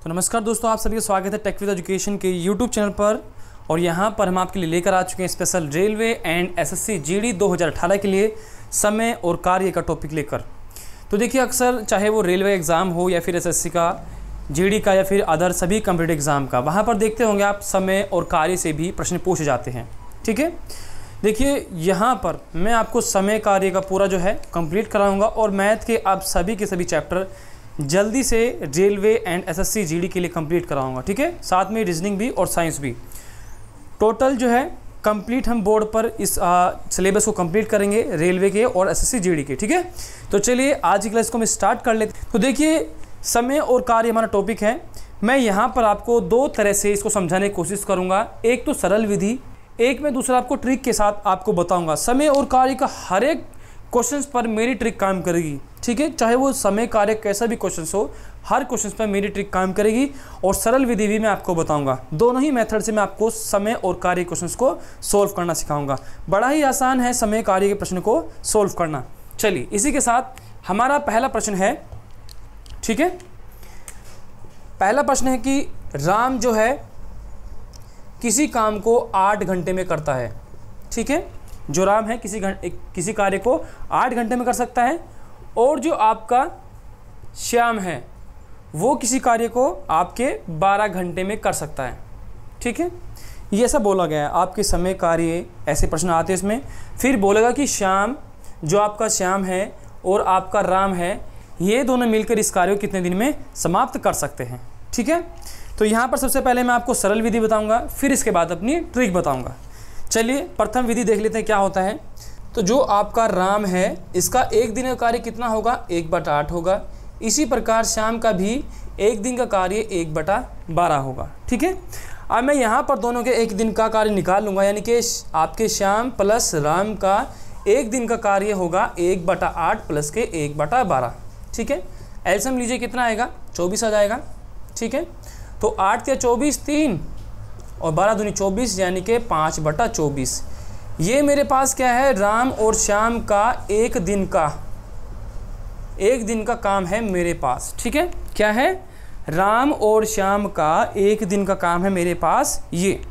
तो नमस्कार दोस्तों, आप सभी का स्वागत है टेक विद एजुकेशन के यूट्यूब चैनल पर। और यहाँ पर हम आपके लिए लेकर आ चुके हैं special railway and SSC GD 2018 के लिए समय और कार्य का टॉपिक लेकर। तो देखिए, अक्सर चाहे वो रेलवे एग्ज़ाम हो या फिर एसएससी का, जीडी का या फिर अदर सभी कम्पिटिटिव एग्ज़ाम का, वहाँ पर देखते होंगे आप समय और कार्य से भी प्रश्न पूछे जाते हैं। ठीक है, देखिए यहाँ पर मैं आपको समय कार्य का पूरा जो है कंप्लीट कराऊंगा और मैथ के आप सभी के सभी चैप्टर जल्दी से रेलवे एंड एसएससी जीडी के लिए कंप्लीट कराऊंगा। ठीक है, साथ में रीजनिंग भी और साइंस भी। टोटल जो है कंप्लीट हम बोर्ड पर इस सिलेबस को कंप्लीट करेंगे रेलवे के और एसएससी जीडी के। ठीक है, तो चलिए आज की क्लास को हम स्टार्ट कर लेते हैं। तो देखिए, समय और कार्य हमारा टॉपिक है। मैं यहाँ पर आपको दो तरह से इसको समझाने की कोशिश करूँगा। एक तो सरल विधि, एक मैं दूसरा आपको ट्रिक के साथ आपको बताऊँगा। समय और कार्य का हर एक क्वेश्चंस पर मेरी ट्रिक काम करेगी। ठीक है, चाहे वो समय कार्य कैसा भी क्वेश्चंस हो, हर क्वेश्चंस पर मेरी ट्रिक काम करेगी और सरल विधि भी मैं आपको बताऊंगा। दोनों ही मेथड से मैं आपको समय और कार्य क्वेश्चंस को सोल्व करना सिखाऊंगा। बड़ा ही आसान है समय कार्य के प्रश्न को सोल्व करना। चलिए, इसी के साथ हमारा पहला प्रश्न है। ठीक है, पहला प्रश्न है कि राम जो है किसी काम को 8 घंटे में करता है। ठीक है, जो राम है किसी कार्य को 8 घंटे में कर सकता है और जो आपका श्याम है वो किसी कार्य को आपके 12 घंटे में कर सकता है। ठीक है, ये ऐसा बोला गया है। आपके समय कार्य ऐसे प्रश्न आते हैं इसमें। फिर बोलेगा कि श्याम, जो आपका श्याम है और आपका राम है, ये दोनों मिलकर इस कार्य को कितने दिन में समाप्त कर सकते हैं। ठीक है, तो यहाँ पर सबसे पहले मैं आपको सरल विधि बताऊँगा, फिर इसके बाद अपनी ट्रिक बताऊँगा। चलिए, प्रथम विधि देख लेते हैं क्या होता है। तो जो आपका राम है इसका एक दिन का कार्य कितना होगा, 1/8 होगा। इसी प्रकार श्याम का भी एक दिन का कार्य 1/12 होगा। ठीक है, अब मैं यहाँ पर दोनों के एक दिन का कार्य निकाल लूँगा, यानी कि आपके श्याम प्लस राम का एक दिन का कार्य होगा 1/8 प्लस के 1/12। ठीक है, एलसीएम लीजिए, कितना आएगा, 24 आ जाएगा। ठीक है, तो 8 या 24 3 और 12 दूनी 24, यानी कि 5/24। ये मेरे पास क्या है, राम और श्याम का एक दिन का काम है मेरे पास। ठीक है, क्या है, राम और श्याम का एक दिन का काम है मेरे पास ये।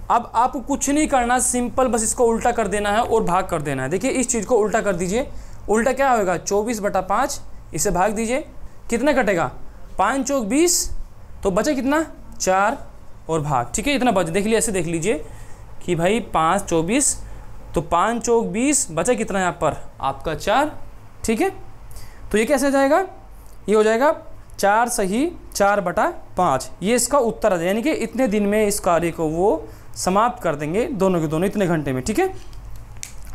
अब आपको कुछ नहीं करना, सिंपल बस इसको उल्टा कर देना है और भाग कर देना है। देखिए, इस चीज़ को उल्टा कर दीजिए। उल्टा क्या होगा, 24/5, इसे भाग दीजिए, कितना कटेगा, 5 चौक 20, तो बचे कितना, 4 और भाग। ठीक है, इतना बच, देख लीजिए, ऐसे देख लीजिए कि भाई 5 24, तो 5 चौक 20, बचा कितना यहाँ पर आपका 4। ठीक है, तो ये कैसे जाएगा, ये हो जाएगा 4 सही 4/5। ये इसका उत्तर आ जाए, यानी कि इतने दिन में इस कार्य को वो समाप्त कर देंगे, दोनों के दोनों इतने घंटे में। ठीक है,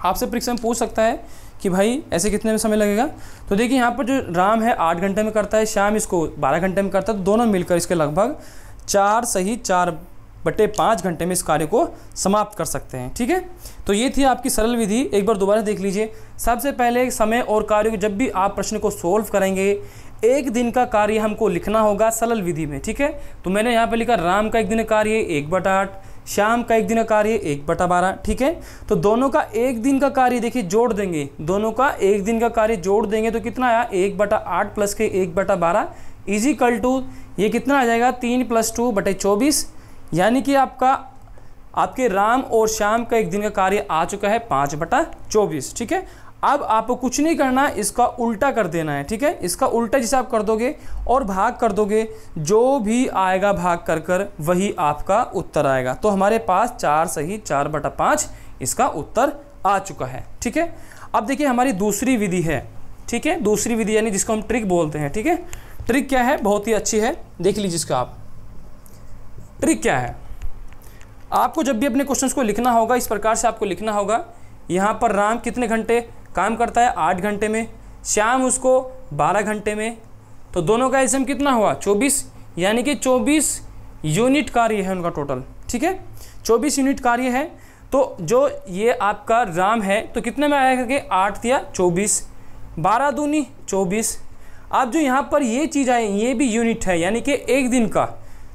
आपसे परीक्षा में पूछ सकता है कि भाई ऐसे कितने में समय लगेगा। तो देखिए, यहाँ पर जो राम है 8 घंटे में करता है, श्याम इसको 12 घंटे में करता है, तो दोनों मिलकर इसके लगभग 4 सही 4/5 घंटे में इस कार्य को समाप्त कर सकते हैं। ठीक है, तो ये थी आपकी सरल विधि। एक बार दोबारा देख लीजिए। सबसे पहले समय और कार्य को जब भी आप प्रश्न को सोल्व करेंगे, एक दिन का कार्य हमको लिखना होगा सरल विधि में। ठीक है, तो मैंने यहाँ पर लिखा राम का एक दिन का कार्य 1/8, श्याम का एक दिन का कार्य 1/12। ठीक है, तो दोनों का एक दिन का कार्य देखिए जोड़ देंगे, दोनों का एक दिन का कार्य जोड़ देंगे तो कितना आया, 1/8 प्लस के 1/12 इजिकल टू ये कितना आ जाएगा, 3 + 2/24, यानी कि आपके राम और श्याम का एक दिन का कार्य आ चुका है 5/24। ठीक है, अब आपको कुछ नहीं करना, इसका उल्टा कर देना है। ठीक है, इसका उल्टा जैसे आप कर दोगे और भाग कर दोगे, जो भी आएगा भाग कर वही आपका उत्तर आएगा। तो हमारे पास 4 सही 4/5 इसका उत्तर आ चुका है। ठीक है, अब देखिए हमारी दूसरी विधि है। ठीक है, दूसरी विधि यानी जिसको हम ट्रिक बोलते हैं। ठीक है, ट्रिक क्या है, बहुत ही अच्छी है, देख लीजिए इसका आप। ट्रिक क्या है, आपको जब भी अपने क्वेश्चंस को लिखना होगा इस प्रकार से आपको लिखना होगा। यहाँ पर राम कितने घंटे काम करता है, 8 घंटे में, श्याम उसको 12 घंटे में, तो दोनों का एलसीएम कितना हुआ, 24, यानी कि 24 यूनिट कार्य है उनका टोटल। ठीक है, 24 यूनिट कार्य है। तो जो ये आपका राम है तो कितने में आएगा कि 8 या 24, 12 दूनी 24। अब जो यहाँ पर ये चीज़ आए ये भी यूनिट है, यानी कि एक दिन का।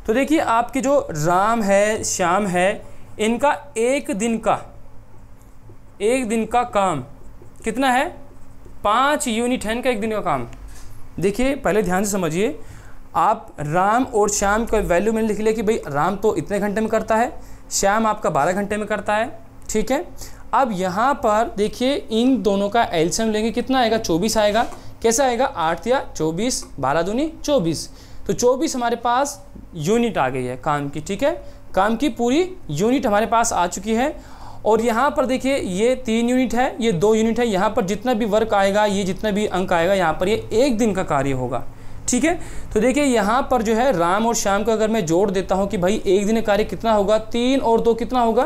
तो देखिए, आपके जो राम है श्याम है, इनका एक दिन का काम कितना है, 5 यूनिट है इनका एक दिन का काम। देखिए, पहले ध्यान से समझिए, आप राम और श्याम का वैल्यू मैंने लिख लिया कि भाई राम तो इतने घंटे में करता है, श्याम आपका 12 घंटे में करता है, ठीक है। अब यहाँ पर देखिए इन दोनों का एलसीएम लेंगे, कितना आएगा 24 आएगा। कैसा आएगा 8 या 24, 12 दूनी 24, तो 24 हमारे पास यूनिट आ गई है काम की, ठीक है। काम की पूरी यूनिट हमारे पास आ चुकी है। और यहाँ पर देखिए ये 3 यूनिट है, ये 2 यूनिट है। यहाँ पर जितना भी वर्क आएगा, ये जितना भी अंक आएगा, यहाँ पर ये 1 दिन का कार्य होगा, ठीक है। तो देखिए यहाँ पर जो है राम और श्याम का अगर मैं जोड़ देता हूँ कि भाई 1 दिन का कार्य कितना होगा, 3 और 2 कितना होगा,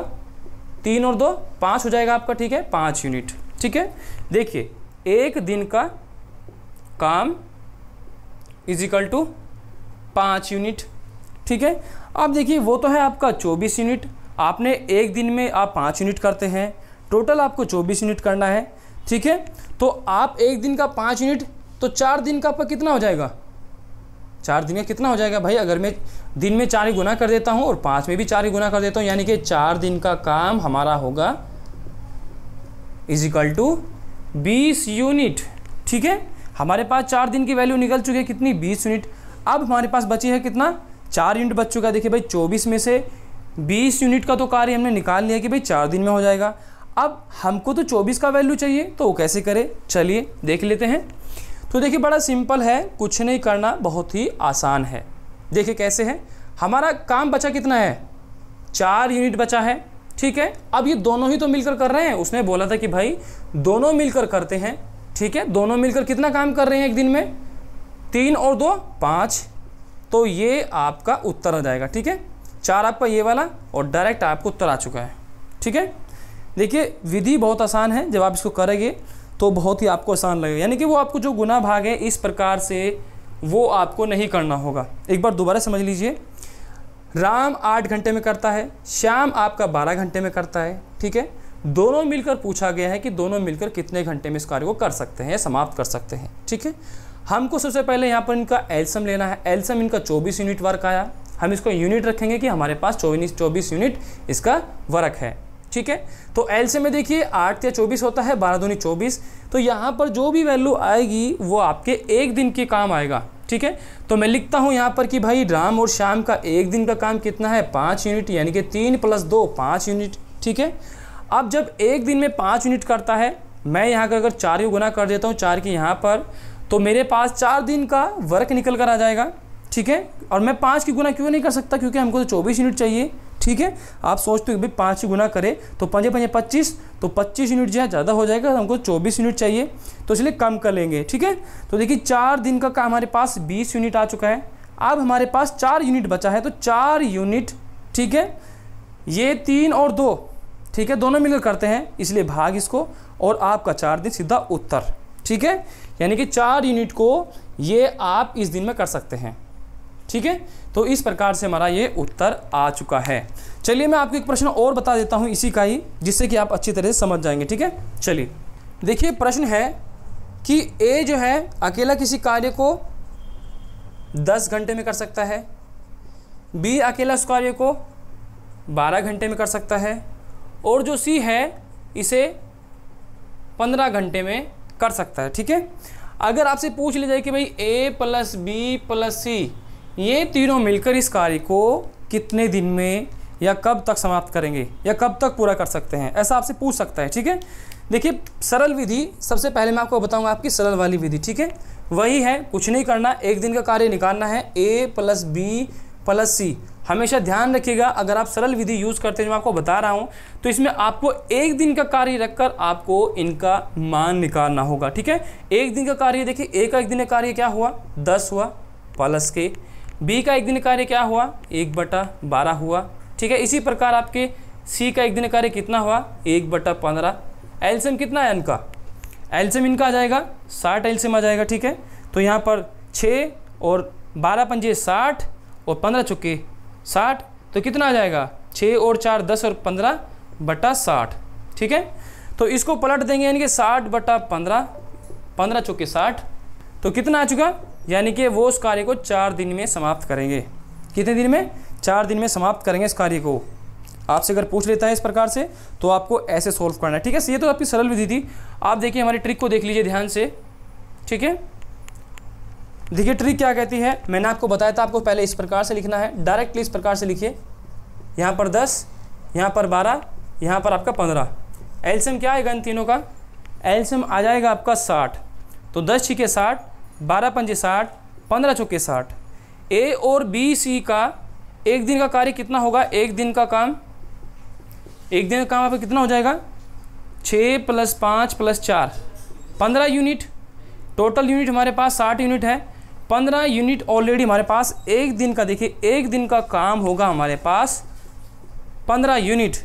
3 और 2 5 हो जाएगा आपका, ठीक है, 5 यूनिट, ठीक है। देखिए 1 दिन का काम इज इक्वल टू 5 यूनिट, ठीक है। अब देखिए वो तो है आपका 24 यूनिट, आपने 1 दिन में आप 5 यूनिट करते हैं, टोटल आपको 24 यूनिट करना है, ठीक है। तो आप 1 दिन का 5 यूनिट, तो 4 दिन का आपका कितना हो जाएगा, 4 दिन का कितना हो जाएगा भाई, अगर मैं दिन में 4 ही गुना कर देता हूँ और 5 में भी 4 ही गुना कर देता हूँ, यानी कि 4 दिन का काम हमारा होगा इज इक्वल टू 20 यूनिट, ठीक है। हमारे पास 4 दिन की वैल्यू निकल चुकी है कितनी, 20 यूनिट। अब हमारे पास बची है कितना, 4 यूनिट बच चुका है। देखिए भाई 24 में से 20 यूनिट का तो कार्य हमने निकाल लिया कि भाई 4 दिन में हो जाएगा। अब हमको तो 24 का वैल्यू चाहिए, तो वो कैसे करें, चलिए देख लेते हैं। तो देखिए बड़ा सिंपल है, कुछ नहीं करना, बहुत ही आसान है। देखिए कैसे है, हमारा काम बचा कितना है, 4 यूनिट बचा है, ठीक है। अब ये दोनों ही तो मिलकर कर रहे हैं, उसने बोला था कि भाई दोनों मिलकर करते हैं, ठीक है। दोनों मिलकर कितना काम कर रहे हैं एक दिन में, 3 और 2 5, तो ये आपका उत्तर आ जाएगा, ठीक है। 4 आपका ये वाला और डायरेक्ट आपको उत्तर आ चुका है, ठीक है। देखिए विधि बहुत आसान है, जब आप इसको करेंगे तो बहुत ही आपको आसान लगेगा, यानी कि वो आपको जो गुना भाग है इस प्रकार से वो आपको नहीं करना होगा। एक बार दोबारा समझ लीजिए, राम 8 घंटे में करता है, श्याम आपका 12 घंटे में करता है, ठीक है। दोनों मिलकर पूछा गया है कि दोनों मिलकर कितने घंटे में इस कार्य को कर सकते हैं या समाप्त कर सकते हैं, ठीक है। हमको सबसे पहले यहाँ पर इनका एलसीएम लेना है। एलसीएम इनका 24 यूनिट वर्क आया, हम इसको यूनिट रखेंगे कि हमारे पास 24 यूनिट इसका वर्क है, ठीक है। तो एलसीएम में देखिए 8 या 24 होता है, 12 दूनी 24, तो यहाँ पर जो भी वैल्यू आएगी वो आपके 1 दिन के काम आएगा, ठीक है। तो मैं लिखता हूँ यहाँ पर कि भाई राम और श्याम का 1 दिन का काम कितना है, 5 यूनिट, यानी कि 3 + 2 5 यूनिट, ठीक है। अब जब 1 दिन में 5 यूनिट करता है, मैं यहाँ का अगर 4 ही गुना कर देता हूँ 4 की यहाँ पर, तो मेरे पास 4 दिन का वर्क निकल कर आ जाएगा, ठीक है। और मैं 5 की गुना क्यों नहीं कर सकता, क्योंकि हमको तो 24 यूनिट चाहिए, ठीक है। आप सोचते हो कि भाई 5 की गुना करें तो 5 5 25, तो 25 यूनिट जो है ज़्यादा हो जाएगा, हमको 24 यूनिट चाहिए, तो इसलिए कम कर लेंगे, ठीक है। तो देखिए 4 दिन का काम हमारे पास 20 यूनिट आ चुका है। अब हमारे पास 4 यूनिट बचा है, तो 4 यूनिट, ठीक है। ये 3 और 2, ठीक है, दोनों मिलकर करते हैं, इसलिए भाग इसको, और आपका 4 दिन सीधा उत्तर, ठीक है। यानी कि 4 यूनिट को ये आप इस दिन में कर सकते हैं, ठीक है। तो इस प्रकार से हमारा ये उत्तर आ चुका है। चलिए मैं आपको एक प्रश्न और बता देता हूँ इसी का ही, जिससे कि आप अच्छी तरह से समझ जाएंगे, ठीक है। चलिए देखिए प्रश्न है कि ए जो है अकेला किसी कार्य को 10 घंटे में कर सकता है, बी अकेला उस कार्य को 12 घंटे में कर सकता है, और जो सी है इसे 15 घंटे में कर सकता है, ठीक है। अगर आपसे पूछ लिया जाए कि भाई ए + बी + सी ये तीनों मिलकर इस कार्य को कितने दिन में या कब तक समाप्त करेंगे या कब तक पूरा कर सकते हैं, ऐसा आपसे पूछ सकता है, ठीक है। देखिए सरल विधि, सबसे पहले मैं आपको बताऊंगा आपकी सरल वाली विधि, ठीक है। वही है, कुछ नहीं करना, 1 दिन का कार्य निकालना है, ए + बी + सी। हमेशा ध्यान रखिएगा, अगर आप सरल विधि यूज़ करते हैं जो मैं आपको बता रहा हूँ, तो इसमें आपको 1 दिन का कार्य रखकर आपको इनका मान निकालना होगा, ठीक है। 1 दिन का कार्य देखिए, ए का 1 दिन का कार्य क्या हुआ, 10 हुआ, प्लस के बी का 1 दिन कार्य क्या हुआ, 1/12 हुआ, ठीक है। इसी प्रकार आपके सी का 1 दिन कार्य कितना हुआ, 1/15। एलसीएम कितना है इनका, एलसीएम इनका आ जाएगा 60 एलसीएम आ जाएगा, ठीक है। तो यहाँ पर 6 और 12 पंजे 60 और 15 चुके 60, तो कितना आ जाएगा, 6 और 4 10 और 15/60, ठीक है। तो इसको पलट देंगे, यानी कि 60/15, 15 चुके 60, तो कितना आ चुका, यानी कि वो उस कार्य को 4 दिन में समाप्त करेंगे। कितने दिन में, 4 दिन में समाप्त करेंगे इस कार्य को। आपसे अगर पूछ लेता है इस प्रकार से, तो आपको ऐसे सोल्व करना है, ठीक है। ये तो आपकी सरल विधि थी। आप देखिए हमारी ट्रिक को देख लीजिए ध्यान से, ठीक है। देखिए ट्रिक क्या कहती है, मैंने आपको बताया था आपको पहले इस प्रकार से लिखना है, डायरेक्टली इस प्रकार से लिखिए, यहाँ पर 10, यहाँ पर 12, यहाँ पर आपका 15। एलसीएम क्या आएगा इन तीनों का, एलसीएम आ जाएगा आपका 60। तो 10 छीके 60, 12 पंजे 60, 15 चौके 60। ए और बी सी का एक दिन का कार्य कितना होगा, एक दिन का काम आपका कितना हो जाएगा, 6 + 5 + 4 15 यूनिट। टोटल यूनिट हमारे पास 60 यूनिट है, 15 यूनिट ऑलरेडी हमारे पास एक दिन का, देखिए एक दिन का काम होगा हमारे पास 15 यूनिट।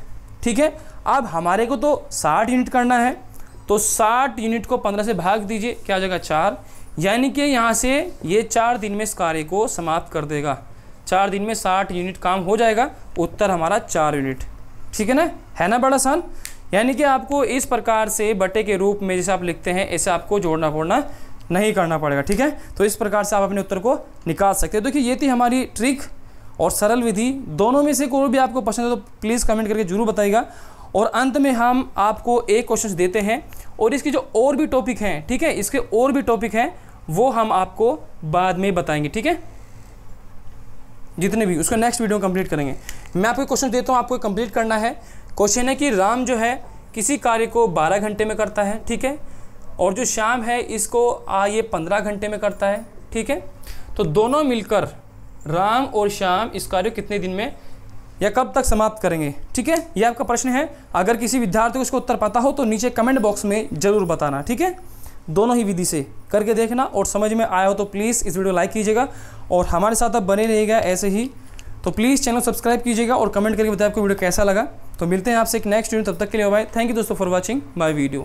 ठीक है, अब हमारे को तो 60 यूनिट करना है, तो 60 यूनिट को 15 से भाग दीजिए, क्या हो जाएगा 4, यानी कि यहाँ से ये 4 दिन में इस कार्य को समाप्त कर देगा। 4 दिन में 60 यूनिट काम हो जाएगा, उत्तर हमारा 4 यूनिट। ठीक है ना बड़ा आसान। यानी कि आपको इस प्रकार से बटे के रूप में जैसे आप लिखते हैं ऐसे आपको जोड़ना फोड़ना नहीं करना पड़ेगा। ठीक है, तो इस प्रकार से आप अपने उत्तर को निकाल सकते हैं। देखिए ये थी हमारी ट्रिक और सरल विधि। दोनों में से कोई भी आपको पसंद है तो प्लीज़ कमेंट करके जरूर बताइएगा। और अंत में हम आपको एक क्वेश्चन देते हैं और इसकी जो और भी टॉपिक हैं, ठीक है, इसके और भी टॉपिक हैं वो हम आपको बाद में बताएंगे। ठीक है, जितने भी उसका नेक्स्ट वीडियो कंप्लीट करेंगे। मैं आपको क्वेश्चन देता हूँ, आपको कंप्लीट करना है। क्वेश्चन है कि राम जो है किसी कार्य को 12 घंटे में करता है, ठीक है, और जो श्याम है इसको ये 15 घंटे में करता है। ठीक है, तो दोनों मिलकर राम और श्याम इस कार्य को कितने दिन में या कब तक समाप्त करेंगे। ठीक है, ये आपका प्रश्न है। अगर किसी विद्यार्थी को इसको उत्तर पता हो तो नीचे कमेंट बॉक्स में ज़रूर बताना। ठीक है, दोनों ही विधि से करके देखना और समझ में आया हो तो प्लीज़ इस वीडियो लाइक कीजिएगा और हमारे साथ अब बने रहिएगा ऐसे ही। तो प्लीज़ चैनल सब्सक्राइब कीजिएगा और कमेंट करके बताइए आपको वीडियो कैसा लगा। तो मिलते हैं आपसे एक नेक्स्ट वीडियो, तब तक के लिए बाय। थैंक यू दोस्तों फॉर वॉचिंग माय वीडियो।